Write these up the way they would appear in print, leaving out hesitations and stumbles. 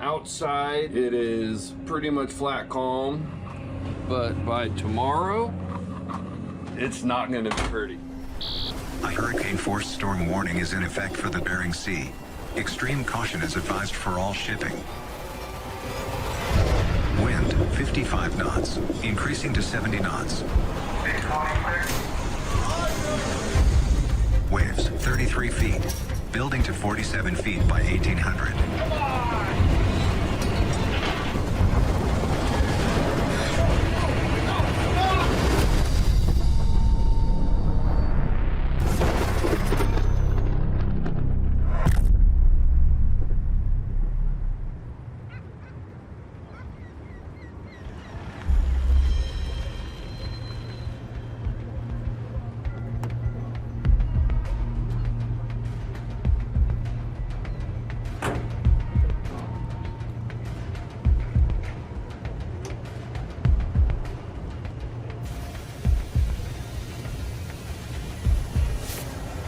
Outside, it is pretty much flat calm, but by tomorrow, it's not going to be pretty. A hurricane-force storm warning is in effect for the Bering Sea. Extreme caution is advised for all shipping. Wind 55 knots, increasing to 70 knots. Waves 33 feet, building to 47 feet by 1800.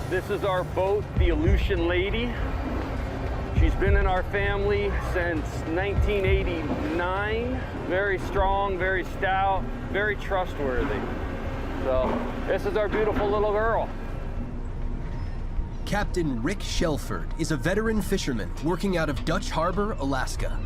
This is our boat, the Aleutian Lady. She's been in our family since 1989. Very strong, very stout, very trustworthy. So this is our beautiful little girl. Captain Rick Shelford is a veteran fisherman working out of Dutch Harbor, Alaska.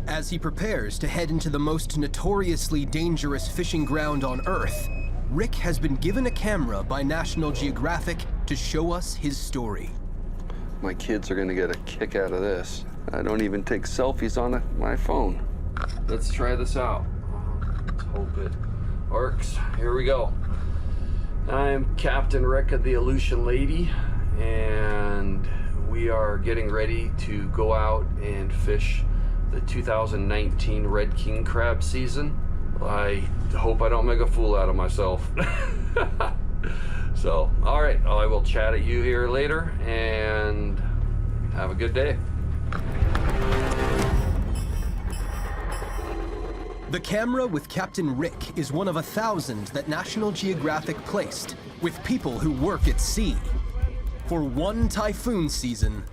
As he prepares to head into the most notoriously dangerous fishing ground on Earth, Rick has been given a camera by National Geographic to show us his story. My kids are gonna get a kick out of this. I don't even take selfies on my phone. Let's try this out. Let's hope it works. Here we go. I'm Captain Rick of the Aleutian Lady, and we are getting ready to go out and fish the 2019 Red King crab season. I hope I don't make a fool out of myself. So, all right, I will chat at you here later, and have a good day. The camera with Captain Rick is one of 1,000 that National Geographic placed with people who work at sea for one typhoon season,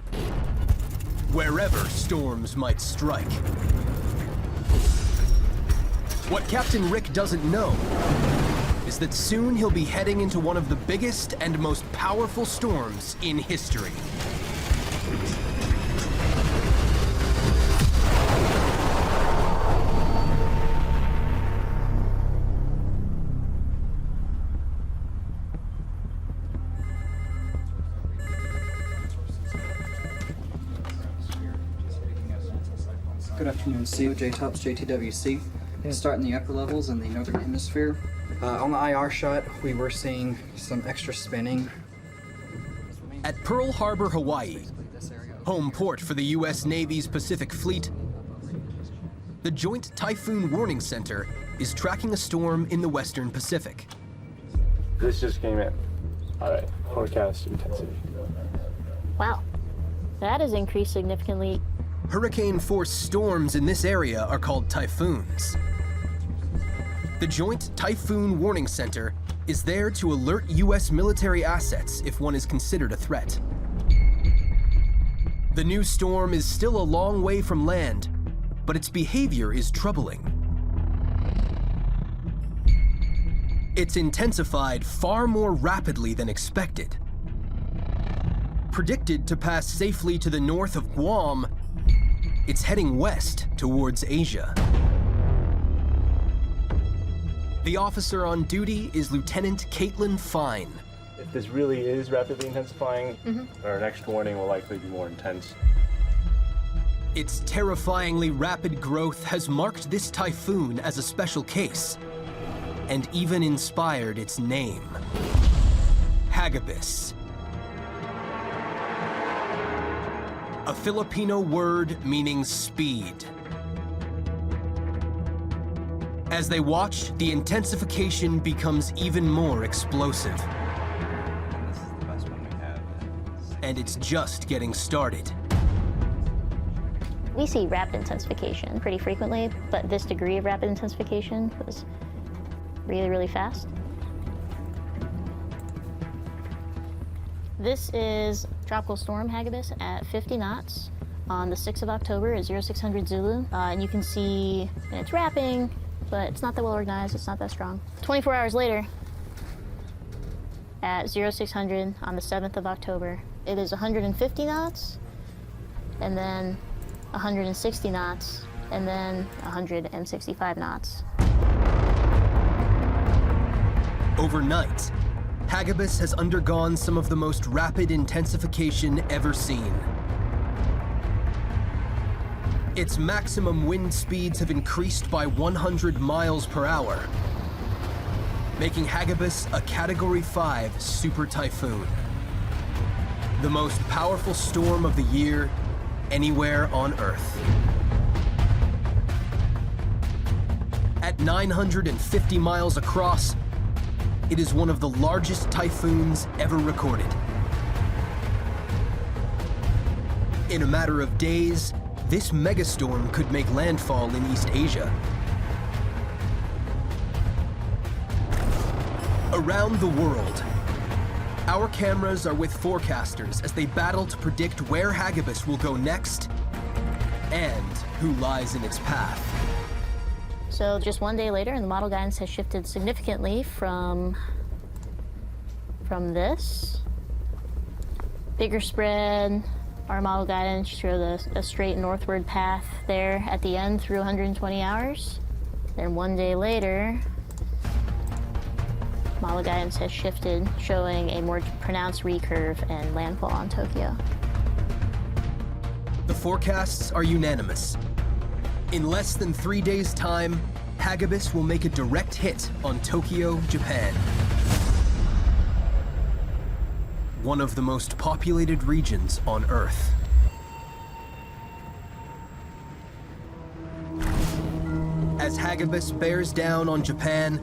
wherever storms might strike. What Captain Rick doesn't know is that soon he'll be heading into one of the biggest and most powerful storms in history. Good afternoon, CEO J-Tops JTWC. Start in the upper levels in the northern hemisphere. On the IR shot, we were seeing some extra spinning. At Pearl Harbor, Hawaii, home port for the U.S. Navy's Pacific Fleet, the Joint Typhoon Warning Center is tracking a storm in the Western Pacific. This just came in. All right, forecast intensity. Wow, that has increased significantly. Hurricane-force storms in this area are called typhoons. The Joint Typhoon Warning Center is there to alert U.S. military assets if one is considered a threat. The new storm is still a long way from land, but its behavior is troubling. It's intensified far more rapidly than expected. Predicted to pass safely to the north of Guam, it's heading west towards Asia. The officer on duty is Lieutenant Caitlin Fine. If this really is rapidly intensifying, our next warning will likely be more intense. Its terrifyingly rapid growth has marked this typhoon as a special case, and even inspired its name, Hagibis. A Filipino word meaning speed. As they watch, the intensification becomes even more explosive. This is the best one we have. And it's just getting started. We see rapid intensification pretty frequently, but this degree of rapid intensification was really, really fast. This is Tropical storm Hagibis at 50 knots on the 6th of October at 0600 Zulu. And you can see it's wrapping, but it's not that well organized, it's not that strong. 24 hours later, at 0600 on the 7th of October, it is 150 knots, and then 160 knots, and then 165 knots. Overnight, Hagibis has undergone some of the most rapid intensification ever seen. Its maximum wind speeds have increased by 100 miles per hour, making Hagibis a Category 5 super typhoon. The most powerful storm of the year anywhere on Earth. At 950 miles across, it is one of the largest typhoons ever recorded. In a matter of days, this megastorm could make landfall in East Asia. Around the world, our cameras are with forecasters as they battle to predict where Hagibis will go next and who lies in its path. So just one day later, and the model guidance has shifted significantly from this. Bigger spread, our model guidance showed a straight northward path there at the end through 120 hours. Then one day later, model guidance has shifted, showing a more pronounced recurve and landfall on Tokyo. The forecasts are unanimous. In less than 3 days' time, Hagibis will make a direct hit on Tokyo, Japan. One of the most populated regions on Earth. As Hagibis bears down on Japan,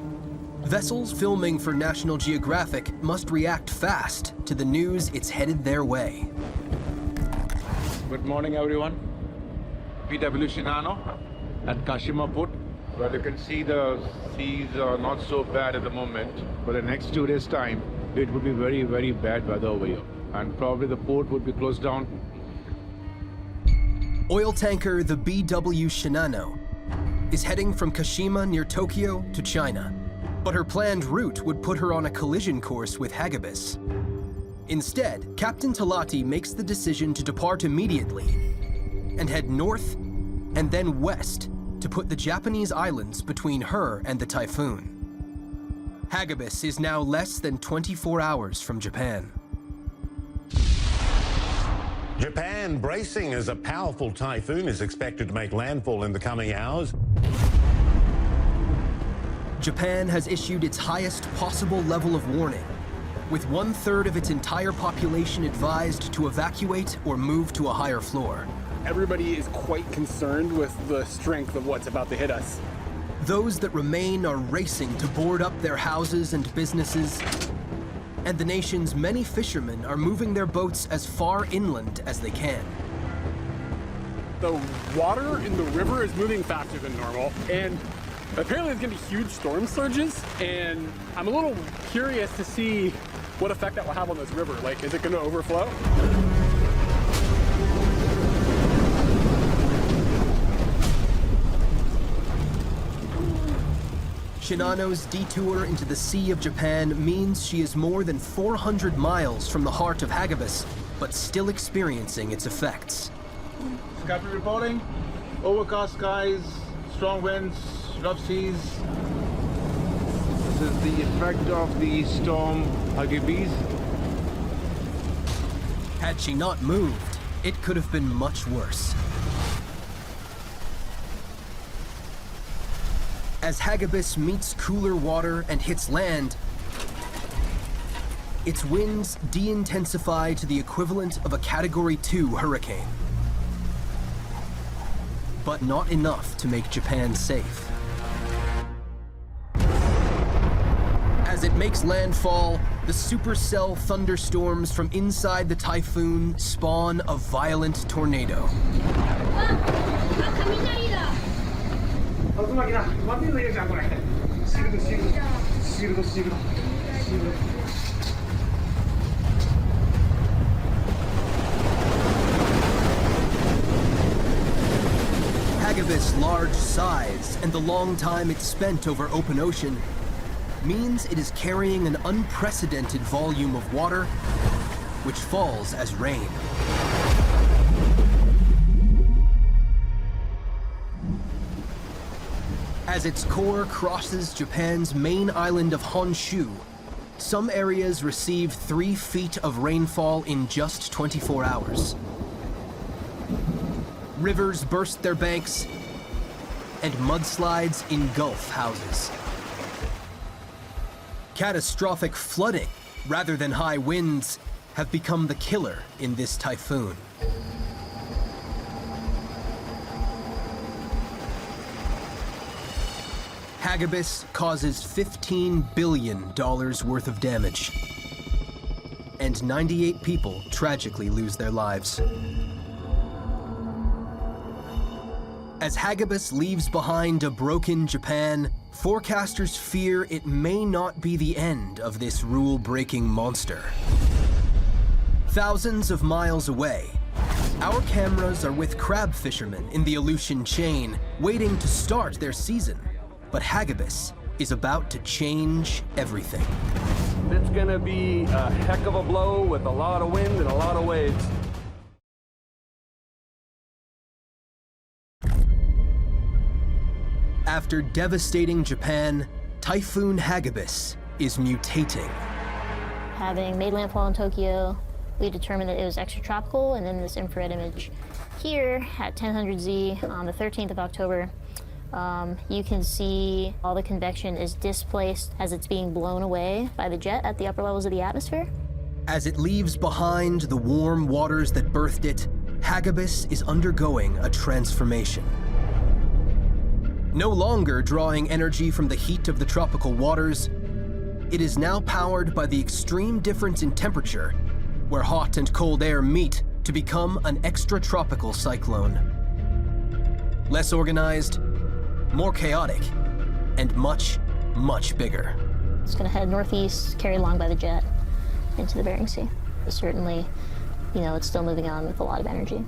vessels filming for National Geographic must react fast to the news it's headed their way. Good morning, everyone. PW Shinano at Kashima Port. Well, you can see the seas are not so bad at the moment. For the next 2 days' time, it would be very, very bad weather over here. And probably the port would be closed down. Oil tanker the BW Shinano is heading from Kashima near Tokyo to China, but her planned route would put her on a collision course with Hagibis. Instead, Captain Talati makes the decision to depart immediately and head north and then west to put the Japanese islands between her and the typhoon. Hagibis is now less than 24 hours from Japan. Japan bracing as a powerful typhoon is expected to make landfall in the coming hours. Japan has issued its highest possible level of warning, with 1/3 of its entire population advised to evacuate or move to a higher floor. Everybody is quite concerned with the strength of what's about to hit us. Those that remain are racing to board up their houses and businesses, and the nation's many fishermen are moving their boats as far inland as they can. The water in the river is moving faster than normal, and apparently there's gonna be huge storm surges, and I'm a little curious to see what effect that will have on this river. Like, is it gonna overflow? Shinano's detour into the Sea of Japan means she is more than 400 miles from the heart of Hagibis, but still experiencing its effects. Captain reporting. Overcast skies, strong winds, rough seas. This is the effect of the storm Hagibis. Had she not moved, it could have been much worse. As Hagibis meets cooler water and hits land, its winds de-intensify to the equivalent of a Category 2 hurricane. But not enough to make Japan safe. As it makes landfall, the supercell thunderstorms from inside the typhoon spawn a violent tornado. Hagibis' large size and the long time it's spent over open ocean means it is carrying an unprecedented volume of water, which falls as rain. As its core crosses Japan's main island of Honshu, some areas receive 3 feet of rainfall in just 24 hours. Rivers burst their banks, and mudslides engulf houses. Catastrophic flooding, rather than high winds, have become the killer in this typhoon. Hagibis causes $15 billion worth of damage, and 98 people tragically lose their lives. As Hagibis leaves behind a broken Japan, forecasters fear it may not be the end of this rule-breaking monster. Thousands of miles away, our cameras are with crab fishermen in the Aleutian chain, waiting to start their season. But Hagibis is about to change everything. It's gonna be a heck of a blow with a lot of wind and a lot of waves. After devastating Japan, Typhoon Hagibis is mutating. Having made landfall in Tokyo, we determined that it was extratropical, and in this infrared image here at 1000Z on the 13th of October, you can see all the convection is displaced as it's being blown away by the jet at the upper levels of the atmosphere. As it leaves behind the warm waters that birthed it, Hagibis is undergoing a transformation. No longer drawing energy from the heat of the tropical waters, it is now powered by the extreme difference in temperature, where hot and cold air meet to become an extratropical cyclone. Less organized, more chaotic, and much, much bigger. It's going to head northeast, carried along by the jet, into the Bering Sea. But certainly, it's still moving on with a lot of energy.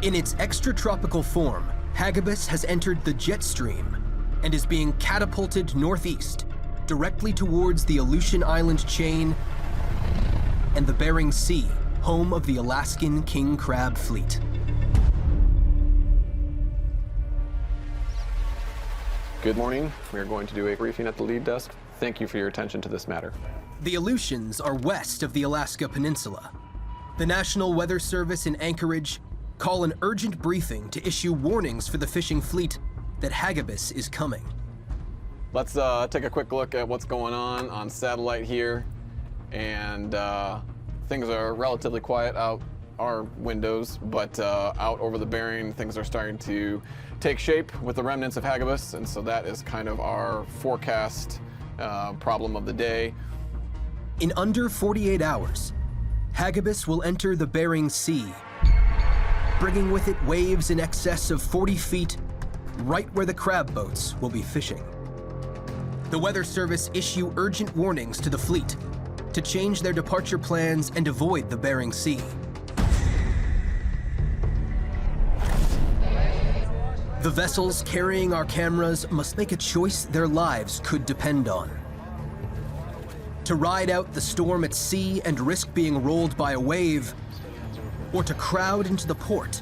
In its extratropical form, Hagibis has entered the jet stream and is being catapulted northeast, directly towards the Aleutian Island chain and the Bering Sea, home of the Alaskan king crab fleet. Good morning. We are going to do a briefing at the lead desk. Thank you for your attention to this matter. The Aleutians are west of the Alaska Peninsula. The National Weather Service in Anchorage call an urgent briefing to issue warnings for the fishing fleet that Hagibis is coming. Let's take a quick look at what's going on satellite here. And things are relatively quiet out our windows, but out over the Bering, things are starting to take shape with the remnants of Hagibis, and so that is kind of our forecast problem of the day. In under 48 hours, Hagibis will enter the Bering Sea, bringing with it waves in excess of 40 feet, right where the crab boats will be fishing. The Weather Service issue urgent warnings to the fleet to change their departure plans and avoid the Bering Sea. The vessels carrying our cameras must make a choice their lives could depend on. To ride out the storm at sea and risk being rolled by a wave, or to crowd into the port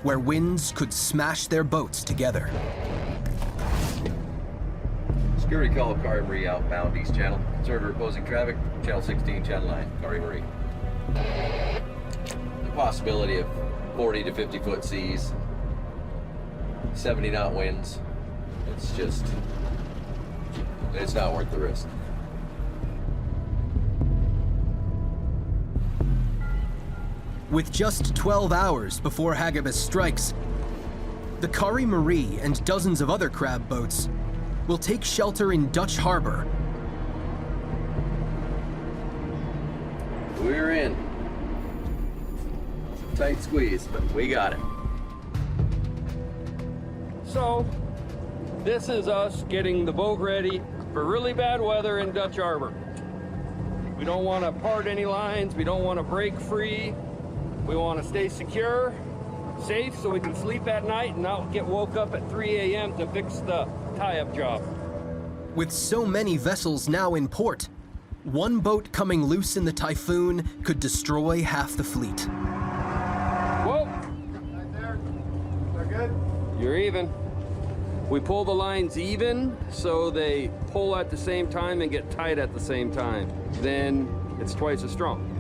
where winds could smash their boats together. Security call of Kari Marie outbound East Channel. Concerned opposing traffic, Channel 16, Channel 9, Kari Marie. The possibility of 40 to 50 foot seas, 70 knot winds. It's not worth the risk. With just 12 hours before Hagibis strikes, the Kari Marie and dozens of other crab boats will take shelter in Dutch Harbor. We're in. Tight squeeze, but we got it. So, this is us getting the boat ready for really bad weather in Dutch Harbor. We don't want to part any lines. We don't want to break free. We want to stay secure. safe so we can sleep at night and not get woke up at 3 a.m. to fix the tie-up job. With so many vessels now in port, one boat coming loose in the typhoon could destroy half the fleet. Whoa! Right there. Is that good? You're even. We pull the lines even so they pull at the same time and get tight at the same time. Then it's twice as strong.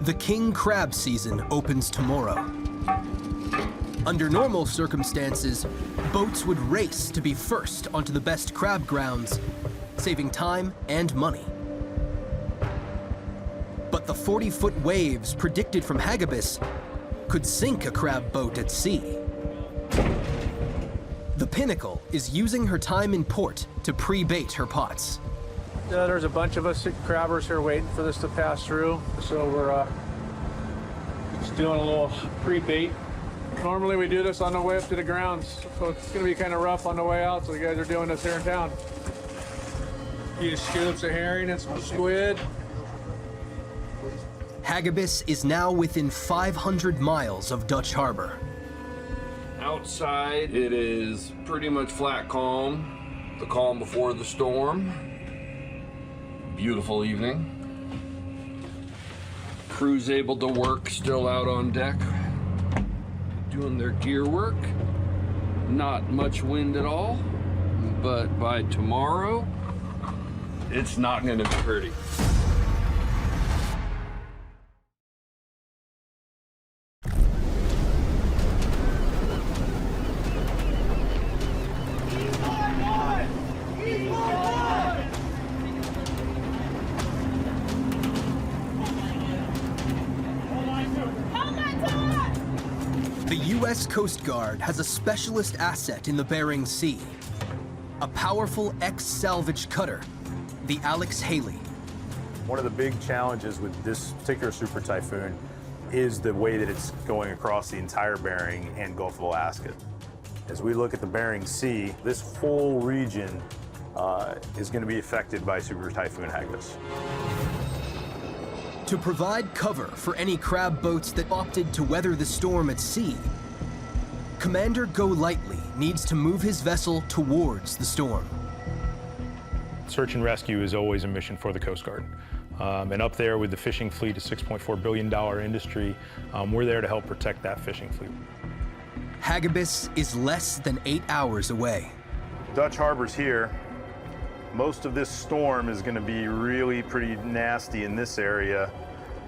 The king crab season opens tomorrow. Under normal circumstances, boats would race to be first onto the best crab grounds, saving time and money. But the 40-foot waves predicted from Hagibis could sink a crab boat at sea. The Pinnacle is using her time in port to pre-bait her pots. There's a bunch of us crabbers here waiting for this to pass through, so we're just doing a little pre-bait. Normally we do this on the way up to the grounds, so it's going to be kind of rough on the way out, so you guys are doing this here in town. Few scoops of herring and some squid. Hagibis is now within 500 miles of Dutch Harbor. Outside, it is pretty much flat calm, the calm before the storm. Beautiful evening. Crew's able to work still out on deck, doing their gear work. Not much wind at all, but by tomorrow, it's not going to be pretty. The U.S. Coast Guard has a specialist asset in the Bering Sea, a powerful ex-salvage cutter, the Alex Haley. One of the big challenges with this particular super typhoon is the way that it's going across the entire Bering and Gulf of Alaska. As we look at the Bering Sea, this whole region is going to be affected by Super Typhoon Hagibis. To provide cover for any crab boats that opted to weather the storm at sea, Commander Golightly needs to move his vessel towards the storm. Search and rescue is always a mission for the Coast Guard. And up there with the fishing fleet, a $6.4 billion industry, we're there to help protect that fishing fleet. Hagibis is less than 8 hours away. Dutch Harbor's here. Most of this storm is going to be really pretty nasty in this area.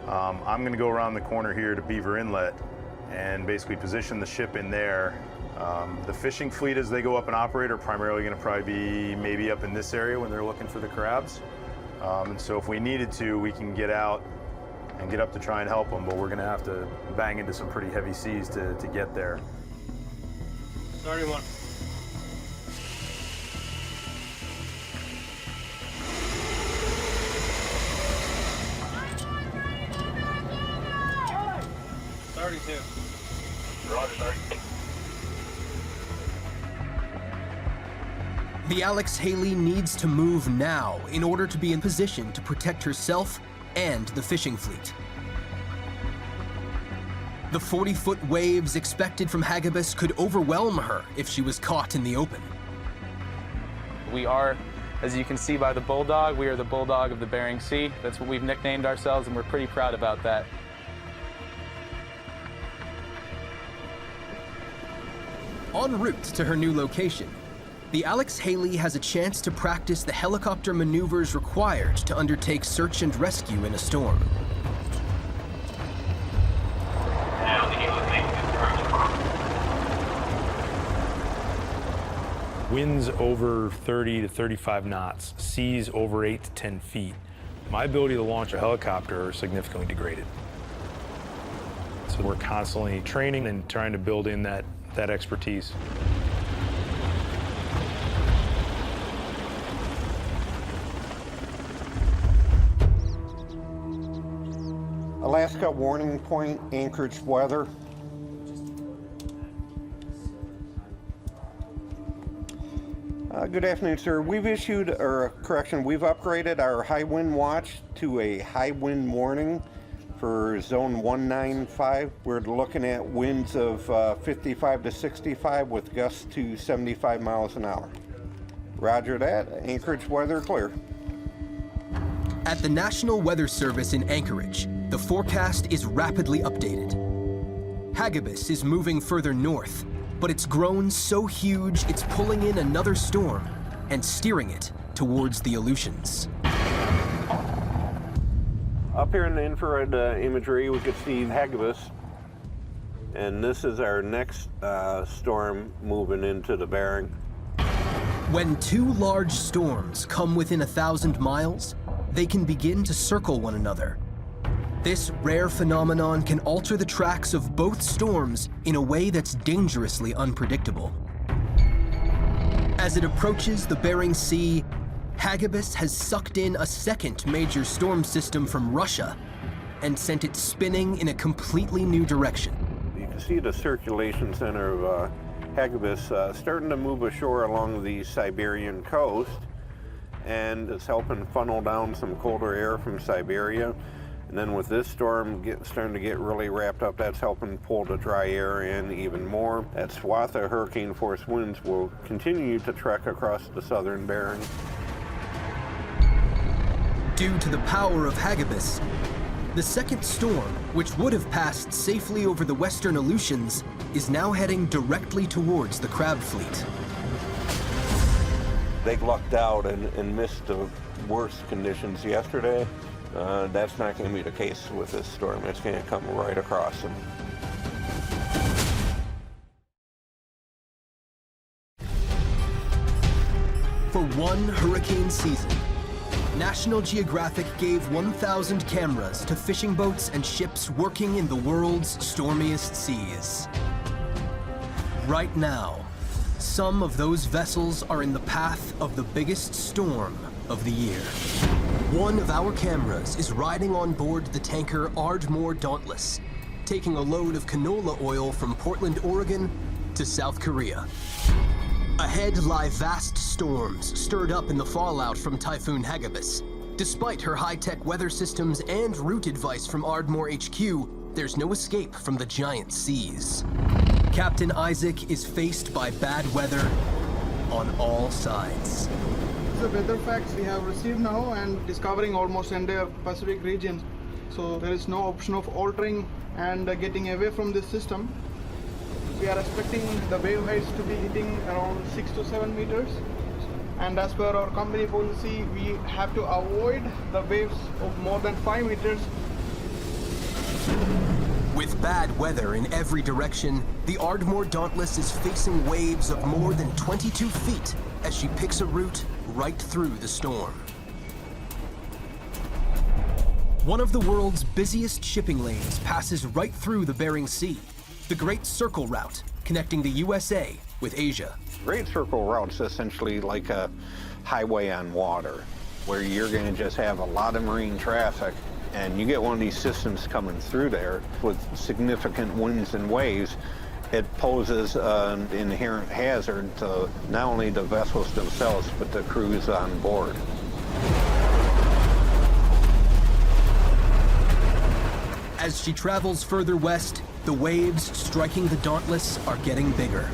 I'm going to go around the corner here to Beaver Inlet and basically position the ship in there. The fishing fleet, as they go up and operate, are primarily going to probably be maybe up in this area when they're looking for the crabs. And so if we needed to, we can get out and get up to try and help them, but we're going to have to bang into some pretty heavy seas to get there. 31. The Alex Haley needs to move now in order to be in position to protect herself and the fishing fleet. The 40-foot waves expected from Hagibis could overwhelm her if she was caught in the open. We are, as you can see by the Bulldog, we are the Bulldog of the Bering Sea. That's what we've nicknamed ourselves, and we're pretty proud about that. En route to her new location, the Alex Haley has a chance to practice the helicopter maneuvers required to undertake search and rescue in a storm. Winds over 30 to 35 knots, seas over 8 to 10 feet. My ability to launch a helicopter is significantly degraded. So we're constantly training and trying to build in that expertise. Alaska warning point, Anchorage weather. Good afternoon, sir. We've issued, or correction, we've upgraded our high wind watch to a high wind warning for zone 195. We're looking at winds of 55 to 65 with gusts to 75 miles an hour. Roger that. Anchorage weather clear. At the National Weather Service in Anchorage, the forecast is rapidly updated. Hagibis is moving further north, but it's grown so huge it's pulling in another storm and steering it towards the Aleutians. Up here in the infrared imagery, we can see Hagibis, and this is our next storm moving into the Bering. When two large storms come within 1,000 miles, they can begin to circle one another. This rare phenomenon can alter the tracks of both storms in a way that's dangerously unpredictable. As it approaches the Bering Sea, Hagibis has sucked in a second major storm system from Russia and sent it spinning in a completely new direction. You can see the circulation center of Hagibis starting to move ashore along the Siberian coast, and it's helping funnel down some colder air from Siberia. And then with this storm starting to get really wrapped up, that's helping pull the dry air in even more. That swath of hurricane force winds will continue to trek across the southern Bering. Due to the power of Hagibis, the second storm, which would have passed safely over the western Aleutians, is now heading directly towards the crab fleet. They lucked out and missed the worst conditions yesterday. That's not going to be the case with this storm. It's going to come right across them. For one hurricane season, National Geographic gave 1,000 cameras to fishing boats and ships working in the world's stormiest seas. Right now, some of those vessels are in the path of the biggest storm of the year. One of our cameras is riding on board the tanker Ardmore Dauntless, taking a load of canola oil from Portland, Oregon to South Korea. Ahead lie vast storms stirred up in the fallout from Typhoon Hagibis. Despite her high-tech weather systems and route advice from Ardmore HQ, there's no escape from the giant seas. Captain Isaac is faced by bad weather on all sides. The weather facts we have received now and discovering almost entire Pacific region. So there is no option of altering and getting away from this system. We are expecting the wave heights to be hitting around 6 to 7 meters. And as per our company policy, we have to avoid the waves of more than 5 meters. With bad weather in every direction, the Ardmore Dauntless is facing waves of more than 22 feet as she picks a route right through the storm. One of the world's busiest shipping lanes passes right through the Bering Sea, the Great Circle Route, connecting the USA with Asia. Great Circle Route's essentially like a highway on water, where you're going to just have a lot of marine traffic, and you get one of these systems coming through there with significant winds and waves. It poses an inherent hazard to not only the vessels themselves, but the crews on board. As she travels further west, the waves striking the Dauntless are getting bigger.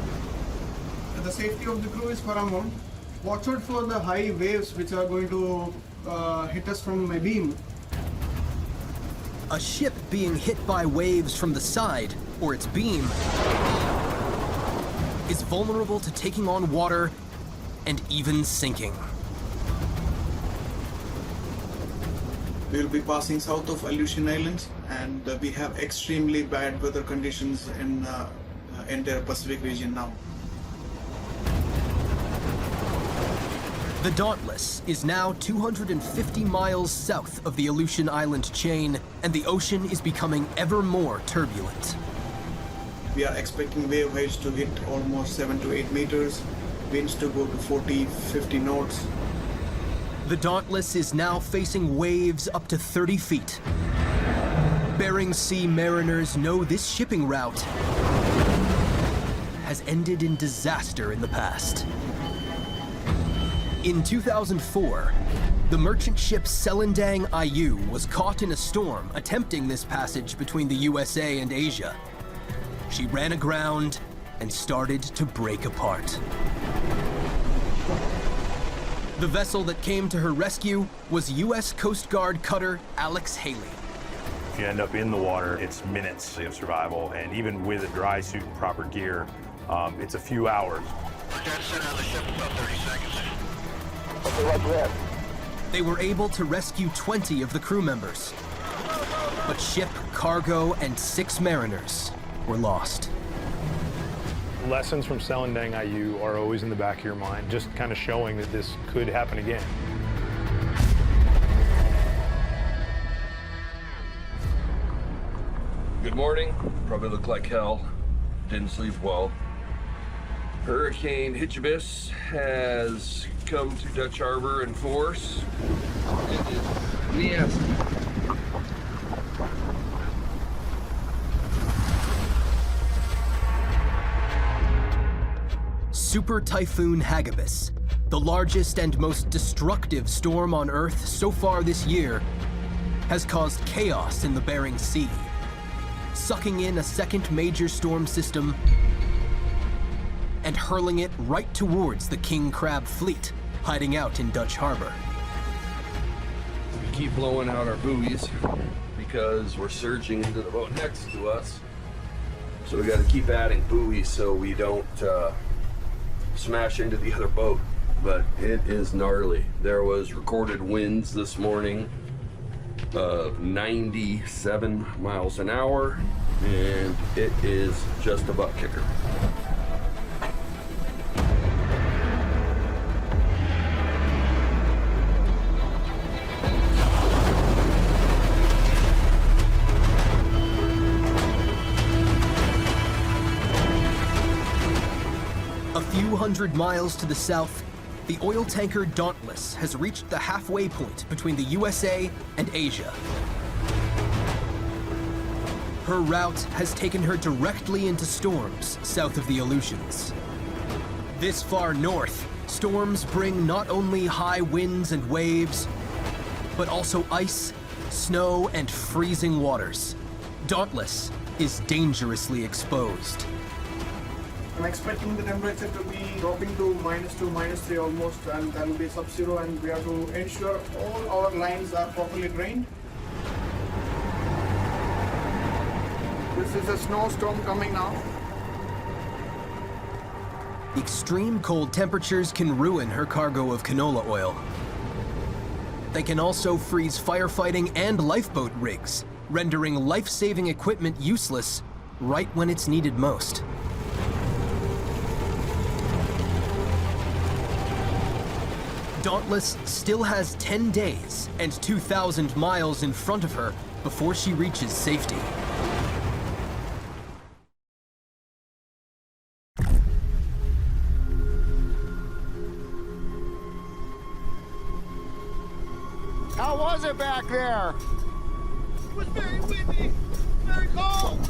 The safety of the crew is paramount. Watch out for the high waves which are going to hit us from a beam. A ship being hit by waves from the side or its beam is vulnerable to taking on water and even sinking. We will be passing south of Aleutian Islands, and we have extremely bad weather conditions in entire Pacific region now. The Dauntless is now 250 miles south of the Aleutian Island chain, and the ocean is becoming ever more turbulent. We are expecting wave heights to hit almost 7 to 8 meters, winds to go to 40, 50 knots. The Dauntless is now facing waves up to 30 feet. Bering Sea mariners know this shipping route has ended in disaster in the past. In 2004, the merchant ship Selendang Ayu was caught in a storm attempting this passage between the USA and Asia. She ran aground and started to break apart. The vessel that came to her rescue was U.S. Coast Guard cutter Alex Haley. If you end up in the water, it's minutes of survival, and even with a dry suit and proper gear, it's a few hours. They were able to rescue 20 of the crew members, but ship, cargo, and 6 mariners were lost. Lessons from Selendang Ayu are always in the back of your mind, just kind of showing that this could happen again. Good morning. Probably look like hell. Didn't sleep well. Hurricane Hitchibus has come to Dutch Harbor in force. It is nasty. Super Typhoon Hagibis, the largest and most destructive storm on Earth so far this year, has caused chaos in the Bering Sea, sucking in a second major storm system and hurling it right towards the king crab fleet hiding out in Dutch Harbor. We keep blowing out our buoys because we're surging into the boat next to us. So we got to keep adding buoys so we don't smash into the other boat. But it is gnarly. There was recorded winds this morning of 97 miles an hour, and it is just a butt kicker. A few hundred miles to the south, the oil tanker Dauntless has reached the halfway point between the USA and Asia. Her route has taken her directly into storms south of the Aleutians. This far north, storms bring not only high winds and waves, but also ice, snow, and freezing waters. Dauntless is dangerously exposed. I'm expecting the temperature to be dropping to -2, -3 almost, and that will be sub-zero, and we have to ensure all our lines are properly drained. This is a snowstorm coming now. Extreme cold temperatures can ruin her cargo of canola oil. They can also freeze firefighting and lifeboat rigs, rendering life-saving equipment useless right when it's needed most. Dauntless still has 10 days and 2,000 miles in front of her before she reaches safety. How was it back there? It was very windy, very cold.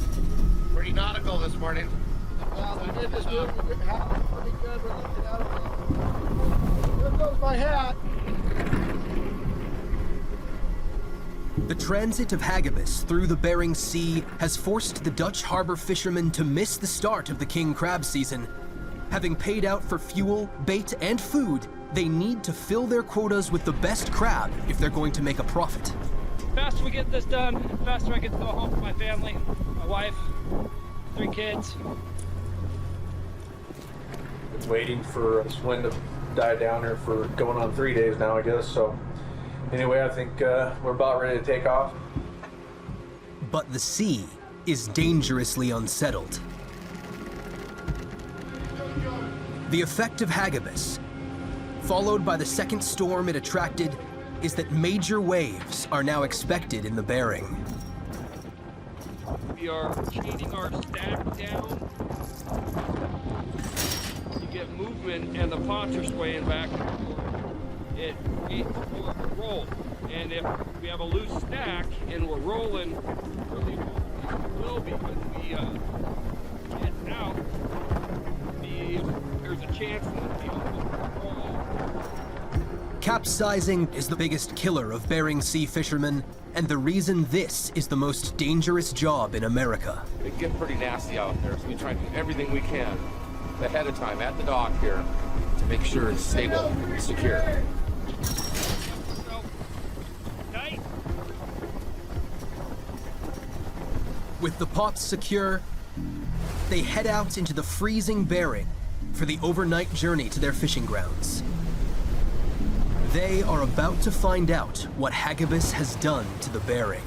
Pretty nautical this morning. Well, we did this movie pretty good. We're looking out of it. There goes my hat. The transit of Hagibis through the Bering Sea has forced the Dutch harbor fishermen to miss the start of the king crab season. Having paid out for fuel, bait, and food, they need to fill their quotas with the best crab if they're going to make a profit. Faster we get this done, faster I get to go home to my family, my wife, 3 kids. Been waiting for this wind to die down here for going on 3 days now, I guess. So anyway, I think we're about ready to take off. But the sea is dangerously unsettled. The effect of Hagibis, followed by the second storm it attracted, is that major waves are now expected in the Bering. We are chaining our stack down. You get movement and the pots are swaying back and forth. It creates more of a roll. And if we have a loose stack and we're rolling, really will be when we get out, there's a chance that the roll Capsizing is the biggest killer of Bering Sea fishermen, and the reason this is the most dangerous job in America. It gets pretty nasty out there, so we try to do everything we can ahead of time at the dock here to make sure it's stable and secure. With the pots secure, they head out into the freezing Bering for the overnight journey to their fishing grounds. They are about to find out what Hagibis has done to the Bering.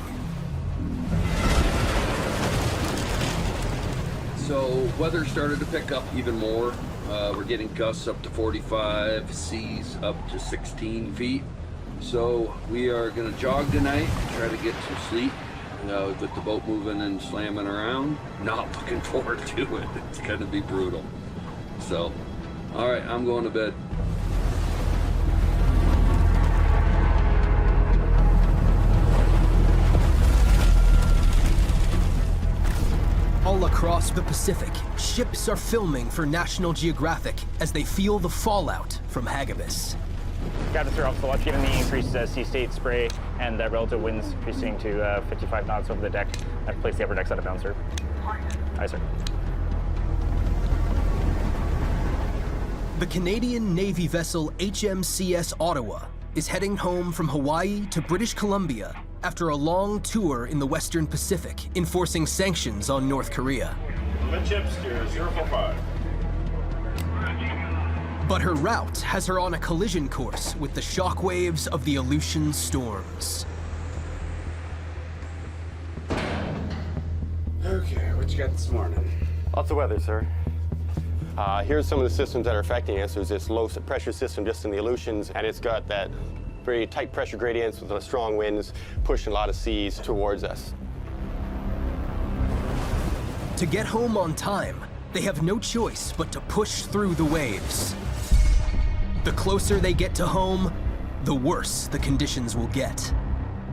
So weather started to pick up even more. We're getting gusts up to 45, seas up to 16 feet. So we are gonna jog tonight, try to get some sleep. With the boat moving and slamming around, not looking forward to it. It's gonna be brutal. So, all right, I'm going to bed. All across the Pacific, ships are filming for National Geographic as they feel the fallout from Hagibis. Captain Sir, also watch given the increased sea state spray and the relative winds increasing to 55 knots over the deck. I've placed the upper deck out of bounds, sir. Aye, sir. The Canadian Navy vessel HMCS Ottawa is heading home from Hawaii to British Columbia after a long tour in the Western Pacific, enforcing sanctions on North Korea. Midship steer 045. But her route has her on a collision course with the shockwaves of the Aleutian storms. Okay, what you got this morning? Lots of weather, sir. Here's some of the systems that are affecting us. There's this low pressure system just in the Aleutians, and it's got that very tight pressure gradients with the strong winds pushing a lot of seas towards us. To get home on time, they have no choice but to push through the waves. The closer they get to home, the worse the conditions will get.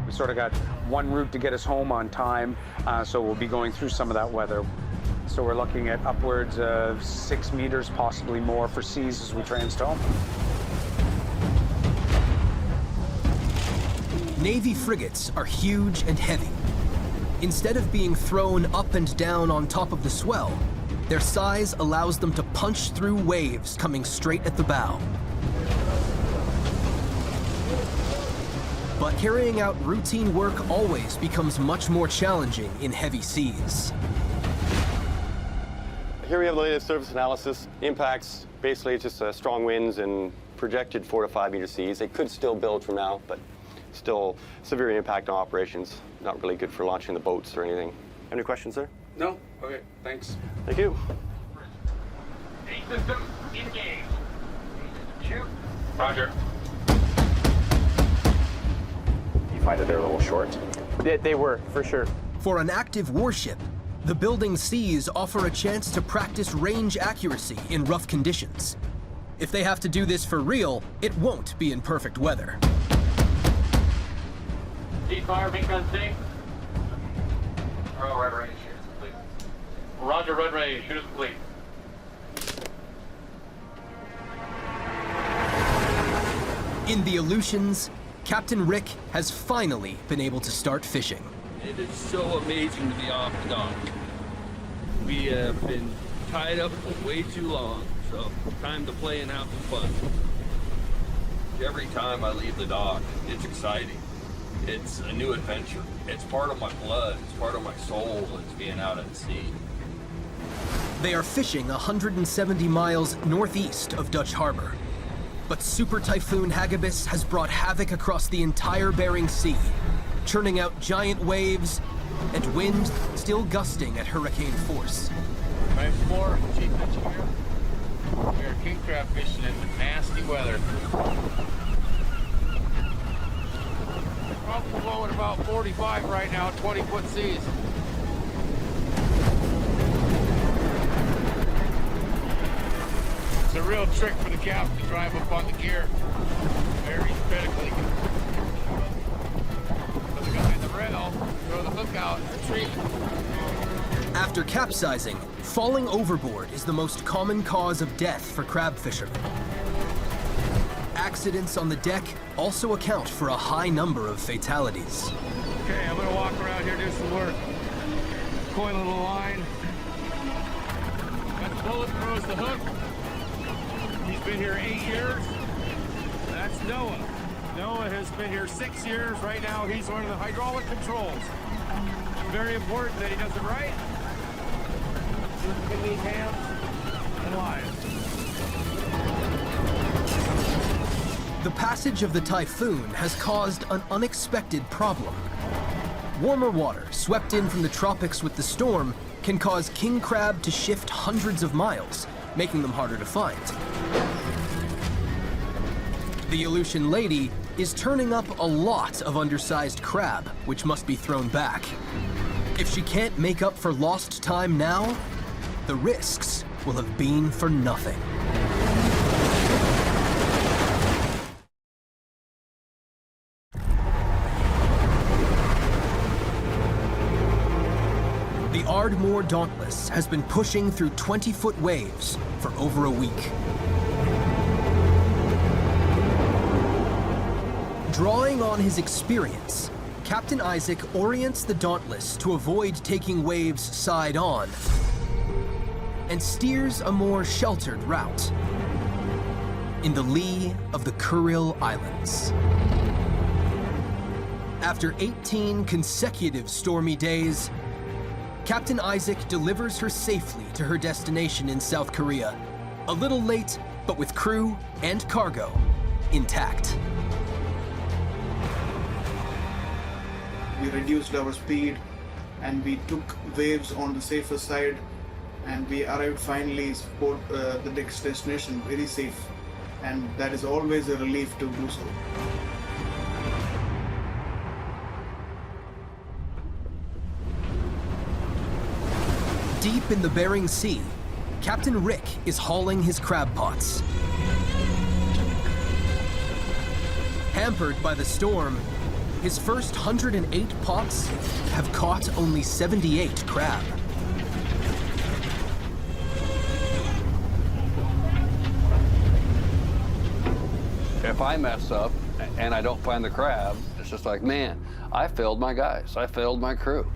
We sort of got one route to get us home on time, so we'll be going through some of that weather. So we're looking at upwards of 6 meters, possibly more for seas as we transit home. Navy frigates are huge and heavy. Instead of being thrown up and down on top of the swell, their size allows them to punch through waves coming straight at the bow. But carrying out routine work always becomes much more challenging in heavy seas. Here we have the latest surface analysis. Impacts, basically it's just strong winds and projected 4 to 5 meter seas. They could still build from now, but still severe impact on operations. Not really good for launching the boats or anything. Any questions, sir? No? Okay, thanks. Thank you. System engaged. Shoot. Roger. You find that they're a little short? They were, for sure. For an active warship, the building seas offer a chance to practice range accuracy in rough conditions. If they have to do this for real, it won't be in perfect weather. Ceasefire, main gun safe. Red Ray, shoot is complete. Roger, Red Ray, shoot is complete. In the Aleutians, Captain Rick has finally been able to start fishing. It is so amazing to be off the dock. We have been tied up for way too long, so time to play and have some fun. Every time I leave the dock, it's exciting. It's a new adventure. It's part of my blood. It's part of my soul. It's being out at sea. They are fishing 170 miles northeast of Dutch Harbor. But Super Typhoon Hagibis has brought havoc across the entire Bering Sea, churning out giant waves and wind still gusting at hurricane force. Right, 4, Chief Engineer. We are king crab fishing in the nasty weather. Probably blowing about 45 right now, 20-foot seas. It's a real trick for the captain to drive up on the gear. Very critically. Put the guy in the rail, throw the hook out, and retrieve. After capsizing, falling overboard is the most common cause of death for crab fishermen. Accidents on the deck also account for a high number of fatalities. Okay, I'm gonna walk around here, do some work. Coiling the line. Got the bullet throws the hook. He's been here 8 years. That's Noah. Noah has been here 6 years. Right now, he's one of the hydraulic controls. Very important that he does it right. In these hands and lives. The passage of the typhoon has caused an unexpected problem. Warmer water swept in from the tropics with the storm can cause king crab to shift hundreds of miles, making them harder to find. The Aleutian Lady is turning up a lot of undersized crab, which must be thrown back. If she can't make up for lost time now, the risks will have been for nothing. The Ardmore Dauntless has been pushing through 20-foot waves for over a week. Drawing on his experience, Captain Isaac orients the Dauntless to avoid taking waves side on and steers a more sheltered route in the lee of the Kuril Islands. After 18 consecutive stormy days, Captain Isaac delivers her safely to her destination in South Korea, a little late, but with crew and cargo intact. We reduced our speed and we took waves on the safer side, and we arrived finally at the next destination very safe, and that is always a relief to do so. Deep in the Bering Sea, Captain Rick is hauling his crab pots. Hampered by the storm, his first 108 pots have caught only 78 crab. If I mess up and I don't find the crab, it's just like, man, I failed my guys. I failed my crew.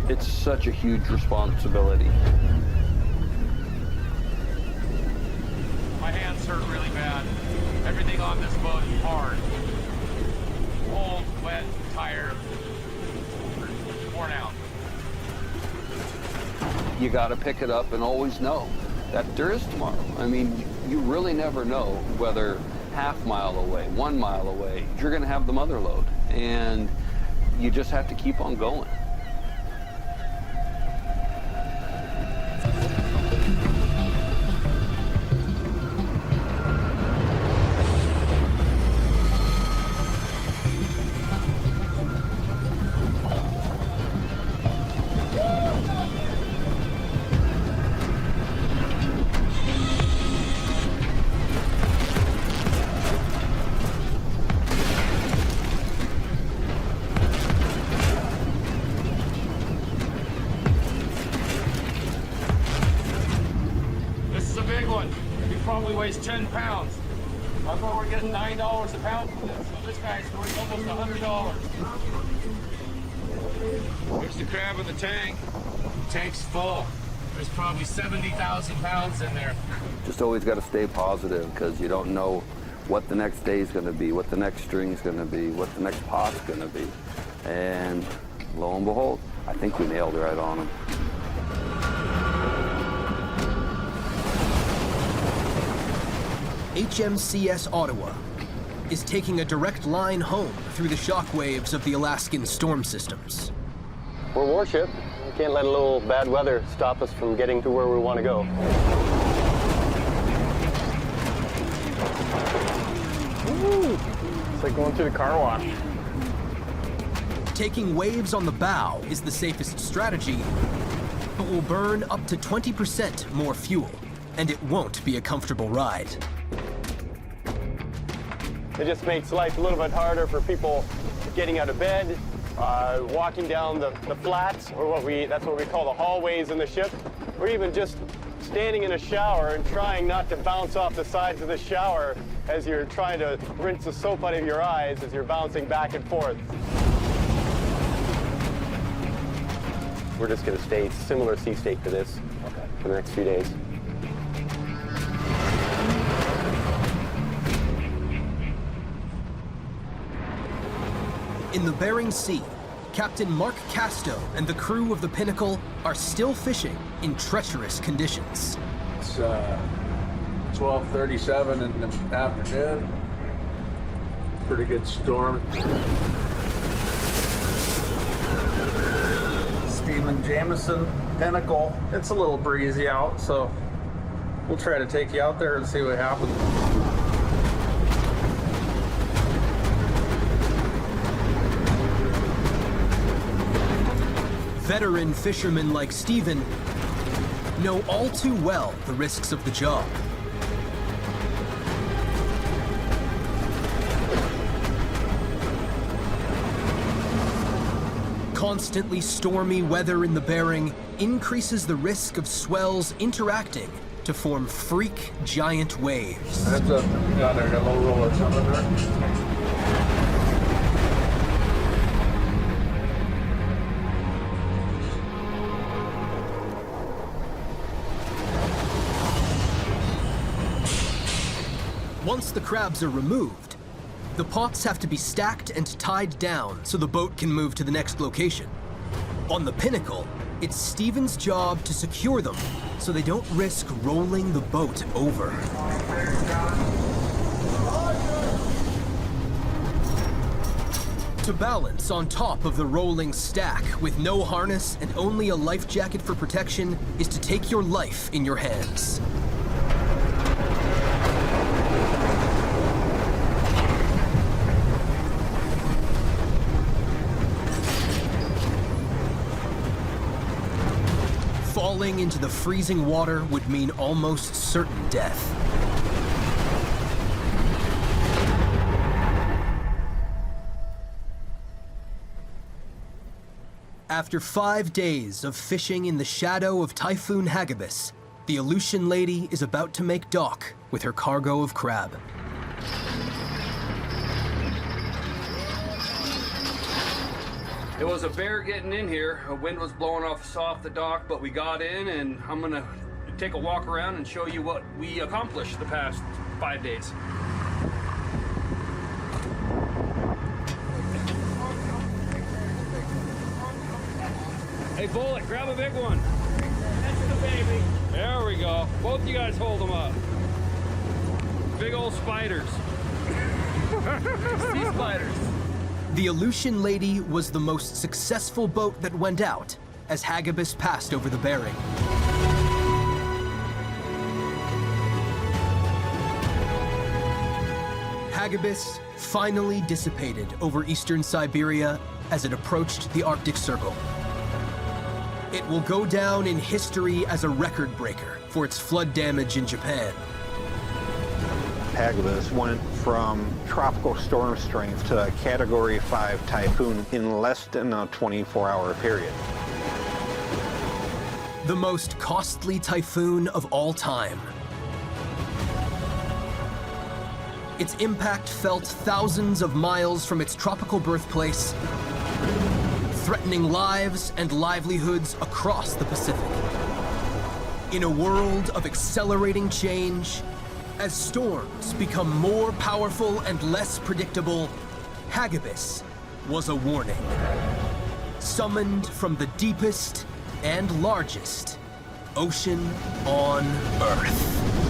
It's such a huge responsibility. My hands hurt really bad. Everything on this boat is hard. Cold, wet, tired, worn out. You got to pick it up and always know that there is tomorrow. I mean, you really never know whether half-mile away, 1 mile away, you're going to have the mother load. And you just have to keep on going. Probably weighs 10 pounds. I thought we're getting $9 a pound for this. So this guy's worth almost $100. There's the crab in the tank. The tank's full. There's probably 70,000 pounds in there. Just always got to stay positive, because you don't know what the next day is going to be, what the next string is going to be, what the next pot's going to be. And lo and behold, I think we nailed it right on them. HMCS Ottawa is taking a direct line home through the shockwaves of the Alaskan storm systems. We're a warship. We can't let a little bad weather stop us from getting to where we want to go. Ooh, it's like going through the car wash. Taking waves on the bow is the safest strategy, but will burn up to 20% more fuel, and it won't be a comfortable ride. It just makes life a little bit harder for people getting out of bed, walking down the flats, or that's what we call the hallways in the ship, or even just standing in a shower and trying not to bounce off the sides of the shower as you're trying to rinse the soap out of your eyes as you're bouncing back and forth. We're just going to stay similar sea state to this for the next few days. In the Bering Sea, Captain Mark Casto and the crew of the Pinnacle are still fishing in treacherous conditions. It's 12:37 in the afternoon. Pretty good storm. Stephen Jameson, Pinnacle. It's a little breezy out, so we'll try to take you out there and see what happens. Veteran fishermen like Stephen know all too well the risks of the job. Constantly stormy weather in the Bering increases the risk of swells interacting to form freak giant waves. That's up down there, got a little roller something there. Once the crabs are removed, the pots have to be stacked and tied down so the boat can move to the next location. On the Pinnacle, it's Stephen's job to secure them so they don't risk rolling the boat over. To balance on top of the rolling stack with no harness and only a life jacket for protection is to take your life in your hands. Falling into the freezing water would mean almost certain death. After 5 days of fishing in the shadow of Typhoon Hagibis, the Aleutian Lady is about to make dock with her cargo of crab. It was a bear getting in here. A wind was blowing off the dock, but we got in, and I'm gonna take a walk around and show you what we accomplished the past 5 days. Hey, Bullet, grab a big one. That's the baby. There we go. Both you guys hold them up. Big old spiders. Sea spiders. The Aleutian Lady was the most successful boat that went out as Hagibis passed over the Bering. Hagibis finally dissipated over eastern Siberia as it approached the Arctic Circle. It will go down in history as a record breaker for its flood damage in Japan. Hagibis went from tropical storm strength to a Category 5 typhoon in less than a 24-hour period. The most costly typhoon of all time. Its impact felt thousands of miles from its tropical birthplace, threatening lives and livelihoods across the Pacific. In a world of accelerating change, as storms become more powerful and less predictable, Hagibis was a warning. Summoned from the deepest and largest ocean on Earth.